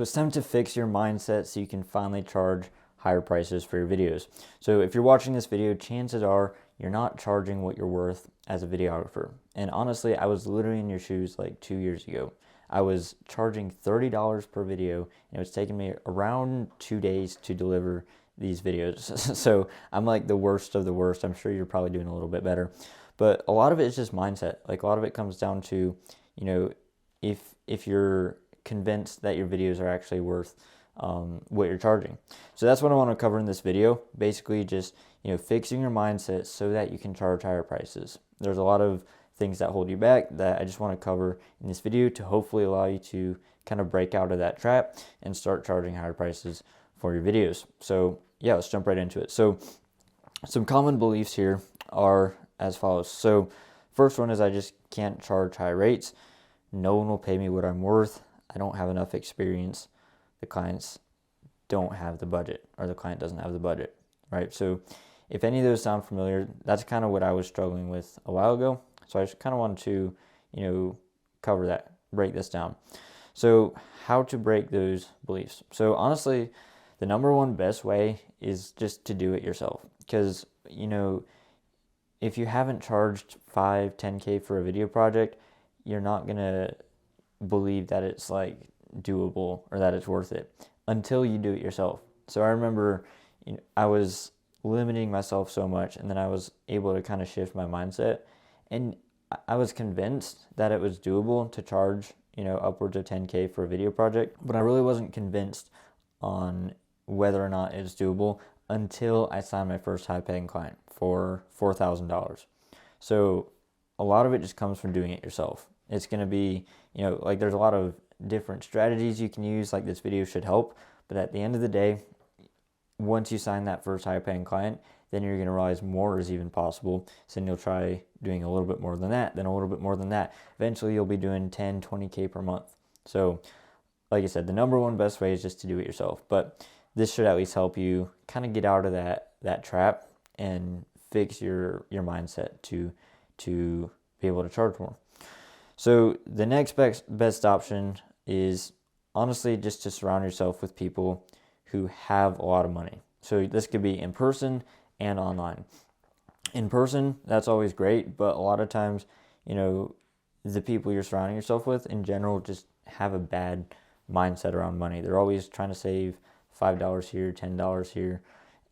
So it's time to fix your mindset so you can finally charge higher prices for your videos. So if you're watching this video, chances are you're not charging what you're worth as a videographer. And honestly, I was literally in your shoes like 2 years ago. I was charging $30 per video, and it was taking me around 2 days to deliver these videos. So I'm like the worst of the worst. I'm sure you're probably doing a little bit better. But a lot of it is just mindset. Like a lot of it comes down to, if you're convinced that your videos are actually worth what you're charging. So that's what I want to cover in this video. Basically just, fixing your mindset so that you can charge higher prices. There's a lot of things that hold you back that I just want to cover in this video to hopefully allow you to kind of break out of that trap and start charging higher prices for your videos. So yeah, let's jump right into it. So some common beliefs here are as follows. So first one is I just can't charge high rates. No one will pay me what I'm worth. I don't have enough experience. The clients don't have the budget, or the client doesn't have the budget, right? So if any of those sound familiar, that's kind of what I was struggling with a while ago. So I just kind of wanted to, cover that, break this down. So how to break those beliefs. So honestly, the number one best way is just to do it yourself. Because, if you haven't charged 5, 10K for a video project, you're not going to believe that it's like doable or that it's worth it until you do it yourself. So I remember I was limiting myself so much, and then I was able to kind of shift my mindset, and I was convinced that it was doable to charge upwards of 10K for a video project, but I really wasn't convinced on whether or not it's doable until I signed my first high paying client for $4,000. So a lot of it just comes from doing it yourself. It's going to be, there's a lot of different strategies you can use, like this video should help, but at the end of the day, once you sign that first high paying client, then you're going to realize more is even possible. So then you'll try doing a little bit more than that, then a little bit more than that. Eventually you'll be doing 10, 20K per month. So like I said, the number one best way is just to do it yourself. But this should at least help you kind of get out of that trap and fix your mindset to be able to charge more. So the next best option is honestly just to surround yourself with people who have a lot of money. So this could be in person and online. In person, that's always great, but a lot of times, the people you're surrounding yourself with in general just have a bad mindset around money. They're always trying to save $5 here, $10 here,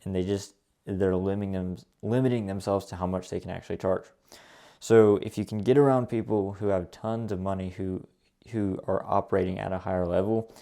and they're limiting themselves to how much they can actually charge. So if you can get around people who have tons of money who are operating at a higher level,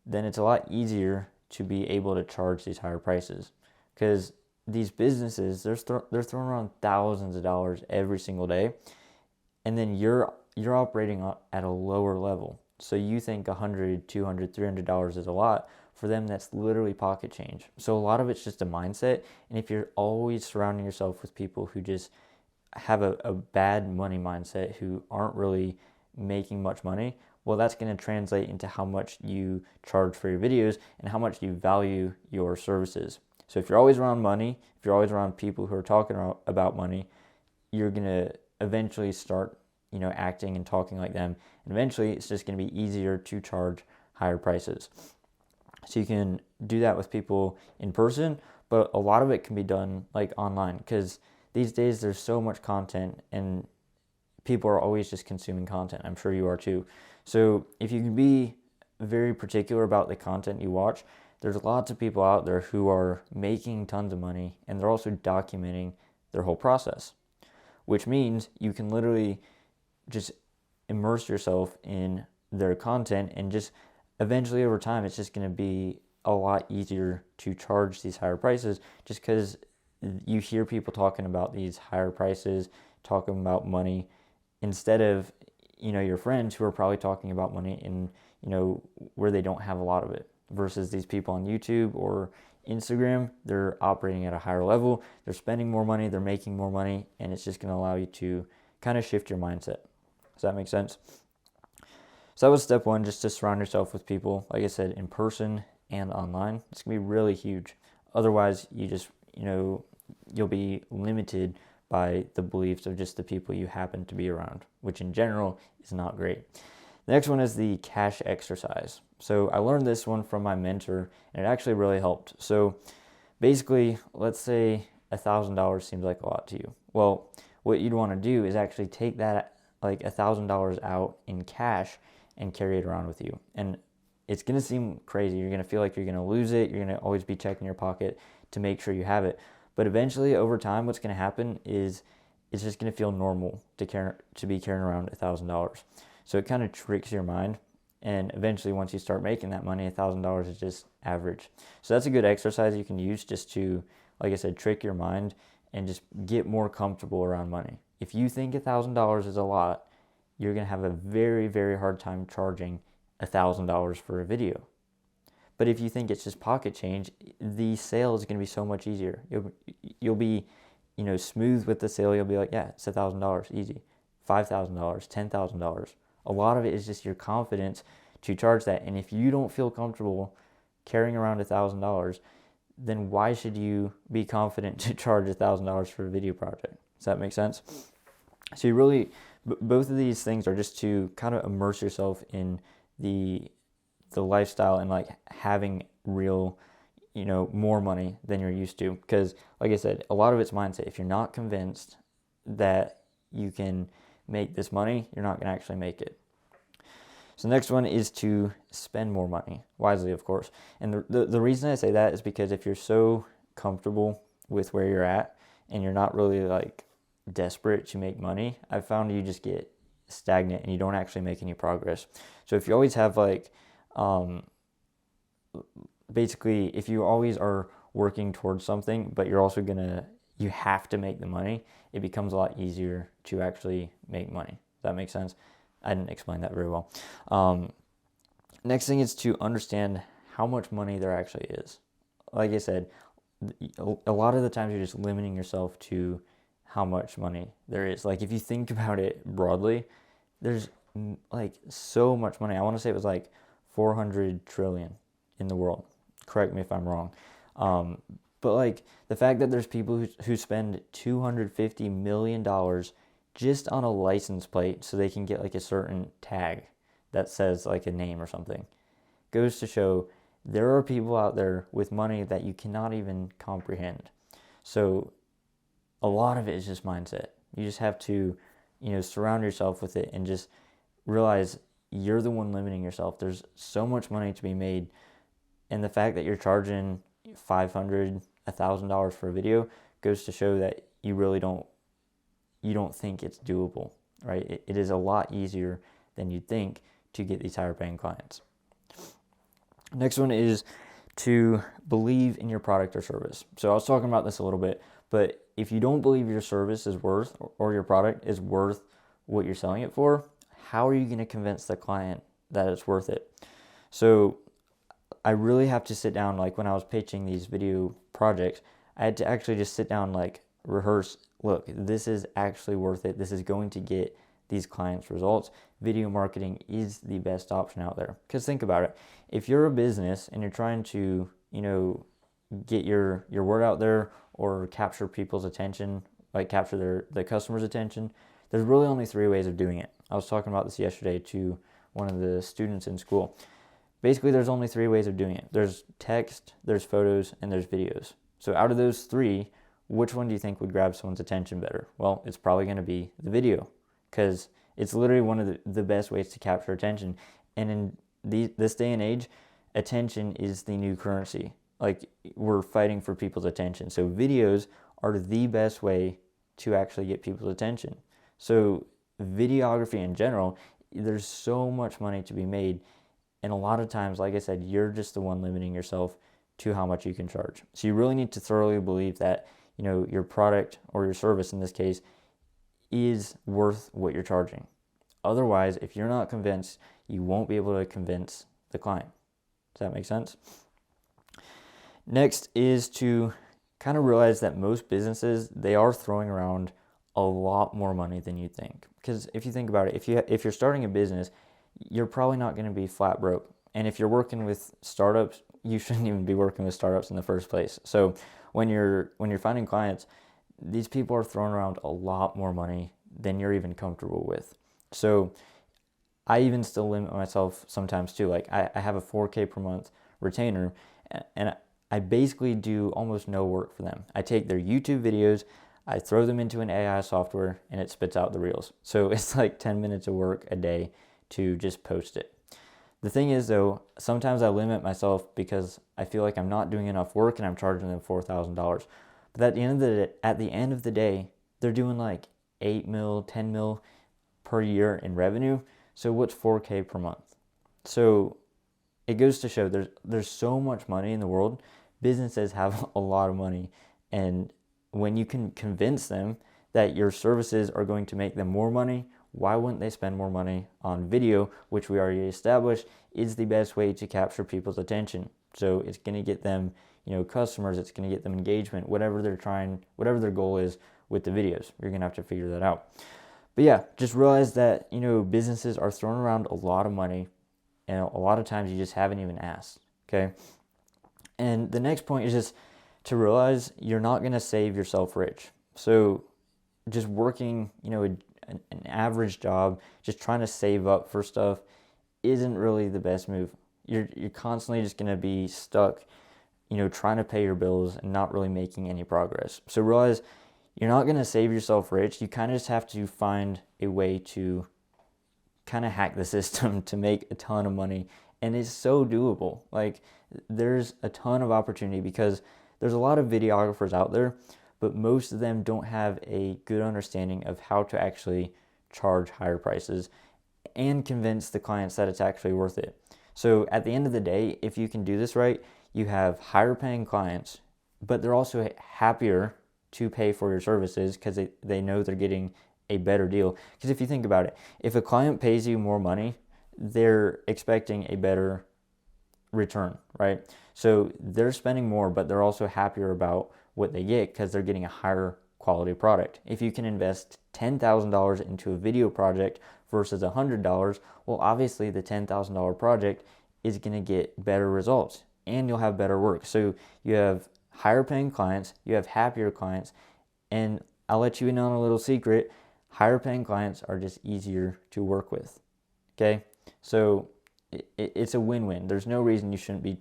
then it's a lot easier to be able to charge these higher prices, because these businesses, they're throwing around thousands of dollars every single day, and then you're operating at a lower level. So you think $100, $200, $300 is a lot. For them, that's literally pocket change. So a lot of it's just a mindset, and if you're always surrounding yourself with people who just have a bad money mindset, who aren't really making much money, well, that's going to translate into how much you charge for your videos and how much you value your services. So if you're always around money, if you're always around people who are talking about money, you're going to eventually start, acting and talking like them. And eventually it's just going to be easier to charge higher prices. So you can do that with people in person, but a lot of it can be done like online, because these days there's so much content and people are always just consuming content. I'm sure you are too. So if you can be very particular about the content you watch, there's lots of people out there who are making tons of money, and they're also documenting their whole process, which means you can literally just immerse yourself in their content, and just eventually over time, it's just going to be a lot easier to charge these higher prices, just because you hear people talking about these higher prices, talking about money, instead of your friends who are probably talking about money in where they don't have a lot of it, versus these people on YouTube or Instagram. They're operating at a higher level, they're spending more money, they're making more money, and it's just going to allow you to kind of shift your mindset. Does that make sense? So that was step one, just to surround yourself with people, like I said, in person and online. It's going to be really huge. Otherwise, you just, you'll be limited by the beliefs of just the people you happen to be around, which in general is not great. The next one is the cash exercise. So I learned this one from my mentor, and it actually really helped. So basically, let's say $1,000 seems like a lot to you. Well, what you'd want to do is actually take that like $1,000 out in cash and carry it around with you. And it's going to seem crazy. You're going to feel like you're going to lose it. You're going to always be checking your pocket to make sure you have it. But eventually, over time, what's going to happen is it's just going to feel normal to be carrying around $1,000. So it kind of tricks your mind. And eventually, once you start making that money, $1,000 is just average. So that's a good exercise you can use just to, like I said, trick your mind and just get more comfortable around money. If you think $1,000 is a lot, you're going to have a very, very hard time charging $1,000 for a video. But if you think it's just pocket change, the sale is going to be so much easier. You'll be, smooth with the sale. You'll be like, yeah, it's $1,000, easy. $5,000, $10,000. A lot of it is just your confidence to charge that. And if you don't feel comfortable carrying around $1,000, then why should you be confident to charge $1,000 for a video project? Does that make sense? So you really, both of these things are just to kind of immerse yourself in the lifestyle and like having real, more money than you're used to. Because like I said, a lot of it's mindset. If you're not convinced that you can make this money, you're not going to actually make it. So the next one is to spend more money, wisely, of course. And the reason I say that is because if you're so comfortable with where you're at and you're not really like desperate to make money, I've found you just get stagnant and you don't actually make any progress. So if you always have like, basically, if you always are working towards something, but you're also you have to make the money, it becomes a lot easier to actually make money. Does that make sense? I didn't explain that very well. Next thing is to understand how much money there actually is. Like I said, a lot of the times you're just limiting yourself to how much money there is. Like if you think about it broadly, there's like so much money. I want to say it was like 400 trillion in the world. Correct me if I'm wrong. But like the fact that there's people who spend $250 million just on a license plate so they can get like a certain tag that says like a name or something goes to show there are people out there with money that you cannot even comprehend. So a lot of it is just mindset. You just have to, surround yourself with it and just realize you're the one limiting yourself. There's so much money to be made. And the fact that you're charging $500, $1,000 for a video goes to show that you really don't think it's doable, right? It is a lot easier than you'd think to get these higher paying clients. Next one is to believe in your product or service. So I was talking about this a little bit, but if you don't believe your service is worth or your product is worth what you're selling it for, how are you going to convince the client that it's worth it? So I really have to sit down, like when I was pitching these video projects, I had to actually just sit down, like rehearse, look, this is actually worth it. This is going to get these clients results. Video marketing is the best option out there. Because think about it. If you're a business and you're trying to, get your word out there or capture people's attention, like capture the customer's attention, there's really only 3 ways of doing it. I was talking about this yesterday to one of the students in school. Basically, there's only 3 ways of doing it. There's text, there's photos, and there's videos. So out of those 3, which one do you think would grab someone's attention better? Well, it's probably going to be the video because it's literally one of the best ways to capture attention. And in this day and age, attention is the new currency. Like we're fighting for people's attention. So videos are the best way to actually get people's attention. So videography in general, there's so much money to be made. And a lot of times, like I said, you're just the one limiting yourself to how much you can charge. So you really need to thoroughly believe that, your product or your service in this case is worth what you're charging. Otherwise, if you're not convinced, you won't be able to convince the client. Does that make sense? Next is to kind of realize that most businesses, they are throwing around a lot more money than you think. Because if you think about it, if you're starting a business, you're probably not going to be flat broke. And if you're working with startups, you shouldn't even be working with startups in the first place. So when you're finding clients, these people are throwing around a lot more money than you're even comfortable with. So I even still limit myself sometimes too. Like I have a 4K per month retainer, and I basically do almost no work for them. I take their YouTube videos, I throw them into an AI software, and it spits out the reels. So it's like 10 minutes of work a day to just post it. The thing is though, sometimes I limit myself because I feel like I'm not doing enough work and I'm charging them $4,000. But at the end of the day, they're doing like 8 mil, 10 mil per year in revenue. So what's 4K per month? So it goes to show there's so much money in the world. Businesses have a lot of money, and when you can convince them that your services are going to make them more money, why wouldn't they spend more money on video, which we already established is the best way to capture people's attention? So it's going to get them, customers, it's going to get them engagement, whatever their goal is with the videos. You're going to have to figure that out. But yeah, just realize that, businesses are throwing around a lot of money, and a lot of times you just haven't even asked, okay? And the next point is just to realize you're not going to save yourself rich. So just working, an average job, just trying to save up for stuff isn't really the best move. You're constantly just going to be stuck, trying to pay your bills and not really making any progress. So realize you're not going to save yourself rich. You kind of just have to find a way to kind of hack the system to make a ton of money. And it's so doable. Like, there's a ton of opportunity because there's a lot of videographers out there, but most of them don't have a good understanding of how to actually charge higher prices and convince the clients that it's actually worth it. So at the end of the day, if you can do this right, you have higher paying clients, but they're also happier to pay for your services because they know they're getting a better deal. Because if you think about it, if a client pays you more money, they're expecting a better return, right? So they're spending more, but they're also happier about what they get because they're getting a higher quality product. If you can invest $10,000 into a video project versus $100, well, obviously the $10,000 project is going to get better results and you'll have better work. So you have higher paying clients, you have happier clients, and I'll let you in on a little secret. Higher paying clients are just easier to work with. Okay? So it's a win-win. There's no reason you shouldn't be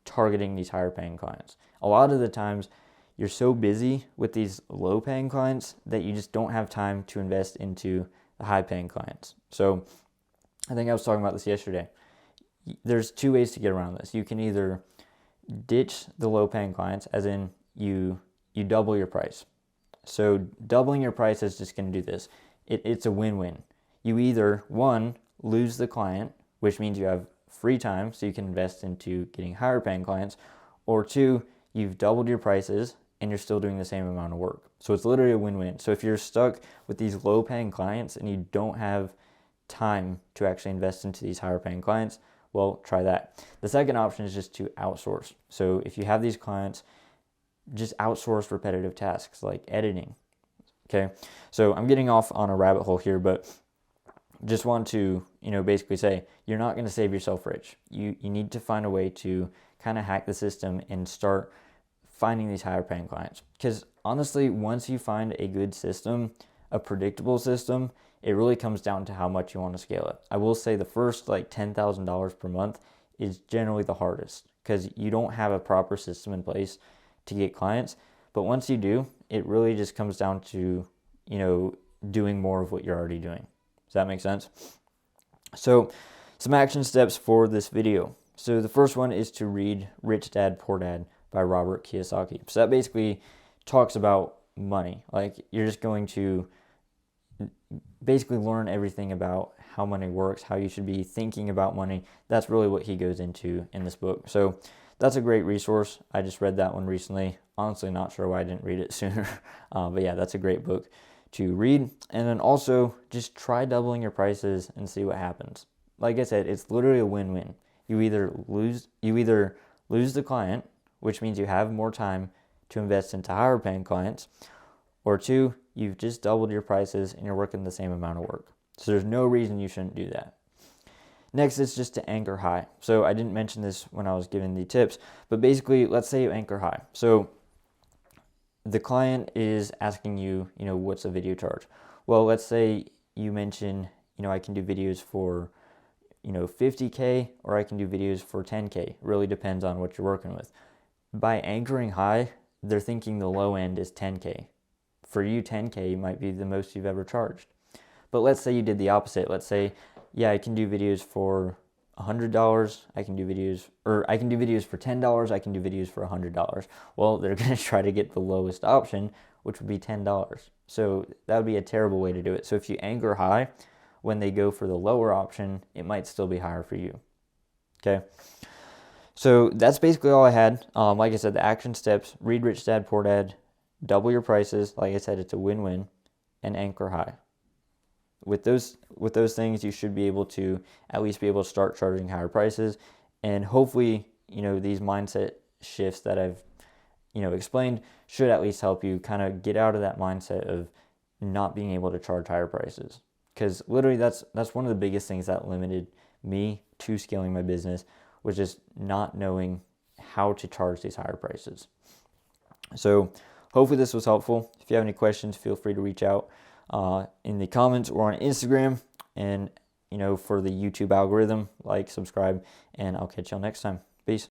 targeting these higher paying clients. A lot of the times you're so busy with these low paying clients that you just don't have time to invest into the high paying clients. So I think I was talking about this yesterday. There's two ways to get around this. You can either ditch the low paying clients, as in you double your price. So doubling your price is just going to do this. It's a win-win. You either, one, lose the client, which means you have free time so you can invest into getting higher paying clients, or two, you've doubled your prices and you're still doing the same amount of work. So it's literally a win-win. So if you're stuck with these low paying clients and you don't have time to actually invest into these higher paying clients, well, try that. The second option is just to outsource. So if you have these clients, just outsource repetitive tasks like editing. Okay, so I'm getting off on a rabbit hole here, but just want to, basically say you're not going to save yourself rich. You need to find a way to kind of hack the system and start finding these higher paying clients. Because honestly, once you find a good system, a predictable system, it really comes down to how much you want to scale it. I will say the first like $10,000 per month is generally the hardest because you don't have a proper system in place to get clients. But once you do, it really just comes down to, doing more of what you're already doing. Does that make sense? So some action steps for this video. So the first one is to read Rich Dad, Poor Dad by Robert Kiyosaki. So that basically talks about money. Like, you're just going to basically learn everything about how money works, how you should be thinking about money. That's really what he goes into in this book. So that's a great resource. I just read that one recently. Honestly, not sure why I didn't read it sooner. But yeah, that's a great book to read. And then also just try doubling your prices and see what happens. Like I said, it's literally a win-win. You either lose the client, which means you have more time to invest into higher paying clients, or two, you've just doubled your prices and you're working the same amount of work. So there's no reason you shouldn't do that. Next is just to anchor high. So I didn't mention this when I was giving the tips, but basically, let's say you anchor high. So the client is asking you, what's a video charge? Well, let's say you mention, I can do videos for 50K, or I can do videos for 10K. It really depends on what you're working with. By anchoring high, they're thinking the low end is 10K. For you, 10K might be the most you've ever charged. But let's say you did the opposite. Let's say, yeah, I can do videos for $100. I can do videos for $10. I can do videos for $100. Well, they're going to try to get the lowest option, which would be $10. So that would be a terrible way to do it. So if you anchor high, when they go for the lower option, it might still be higher for you. Okay. So that's basically all I had. Like I said, the action steps: read Rich Dad Poor Dad, double your prices. Like I said, it's a win-win, and anchor high. With those things, you should be able to at least be able to start charging higher prices, and hopefully, these mindset shifts that I've explained should at least help you kind of get out of that mindset of not being able to charge higher prices. Because literally, that's one of the biggest things that limited me to scaling my business, was just not knowing how to charge these higher prices. So hopefully this was helpful. If you have any questions, feel free to reach out in the comments or on Instagram. And, for the YouTube algorithm, like, subscribe, and I'll catch y'all next time.